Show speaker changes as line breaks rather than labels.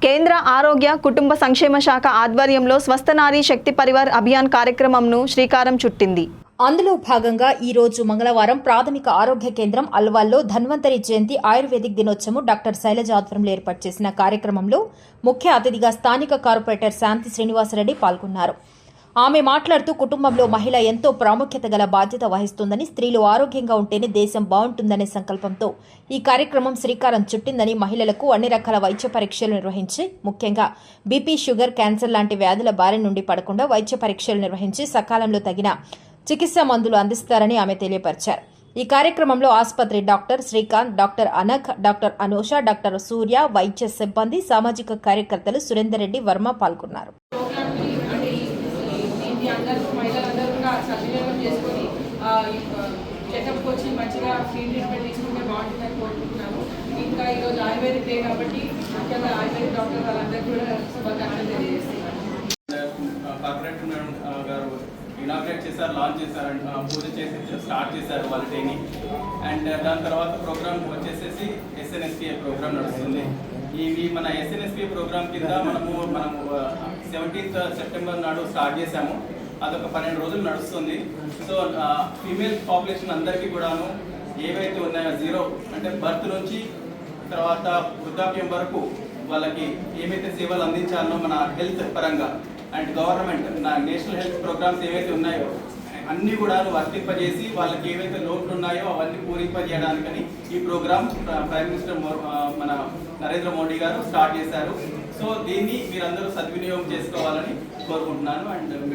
కేంద్ర ఆరోగ్య కుటుంబ సంక్షేమ శాఖ ఆధ్వర్యంలో స్వస్థ నారీ శక్తి పరివార్ అభియాన్ కార్యక్రమంను శ్రీకారం చుట్టింది.
అందులో భాగంగా ఈ రోజు మంగళవారం ప్రాథమిక ఆరోగ్య కేంద్రం అల్వాల్లో ధన్వంతరి జయంతి ఆయుర్వేదిక్ దినోత్సవం డాక్టర్ శైలజ ఆధ్వర్యంలో ఏర్పాటు చేసిన కార్యక్రమంలో ముఖ్య అతిథిగా స్థానిక కార్పొరేటర్ శాంతి శ్రీనివాసరెడ్డి పాల్గొన్నారు. ఆమె మాట్లాడుతూ కుటుంబంలో మహిళ ఎంతో ప్రాముఖ్యత గల బాధ్యత వహిస్తుందని, స్త్రీలు ఆరోగ్యంగా ఉంటేనే దేశం బాగుంటుందనే సంకల్పంతో ఈ కార్యక్రమం శ్రీకారం చుట్టిందని, మహిళలకు అన్ని రకాల వైద్య పరీక్షలు నిర్వహించి ముఖ్యంగా బీపీ, షుగర్, క్యాన్సర్ లాంటి వ్యాధుల బారి నుండి పడకుండా వైద్య పరీక్షలు నిర్వహించి సకాలంలో తగిన చికిత్సా మందులు అందిస్తారని ఆమె తెలియపరిచారు. ఈ కార్యక్రమంలో ఆసుపత్రి doctor Srikanth, doctor Anakh, doctor Anusha, doctor Surya, వైద్య సిబ్బంది, సామాజిక కార్యకర్తలు సురేందర్ రెడ్డి వర్మ పాల్గొన్నారు.
మహిళలందరూ కూడా సద్వినియోగం చేసుకొని చెకప్కి వచ్చి మంచిగా ఫ్రీ ట్రీట్మెంట్ తీసుకుంటే బాగుంటుందని కోరుకుంటున్నాను. ఇంకా ఈరోజు ఆయుర్వేదిక్ డే కాబట్టి ముఖ్యంగా ఆయుర్వేదిక్ డాక్టర్ వాళ్ళందరికీ కూడా శుభాకాంక్షలు తెలియజేస్తున్నాను.
కార్పొరేటర్ గారు ఇనాగ్రేట్ చేశారు, లాంచ్ చేశారు, పూజ చేసి స్టార్ట్ చేశారు వాళ్ళ డేని. అండ్ దాని తర్వాత ప్రోగ్రామ్ వచ్చేసేసి SNSPA ప్రోగ్రామ్ నడుస్తుంది. ఇవి మన SNSPA ప్రోగ్రామ్ కింద మనము 17th సెప్టెంబర్ నాడు స్టార్ట్ చేశాము. అదొక 12 రోజులు నడుస్తుంది. సో ఫీమేల్ పాపులేషన్ అందరికీ కూడాను ఏవైతే ఉన్నాయో జీరో అంటే బర్త్ నుంచి తర్వాత వృద్ధాప్యం వరకు వాళ్ళకి ఏమైతే సేవలు అందించాలో మన హెల్త్ పరంగా and government national health programmes ఏవైతే ఉన్నాయో అన్నీ కూడా వర్తింపజేసి వాళ్ళకి ఏవైతే లోట్లు ఉన్నాయో అవన్నీ పూరింపజేయడానికని ఈ ప్రోగ్రామ్ ప్రైమ్ మినిస్టర్ మన నరేంద్ర మోడీ గారు స్టార్ట్ చేశారు. సో దీన్ని మీరందరూ సద్వినియోగం చేసుకోవాలని కోరుకుంటున్నాను. అండ్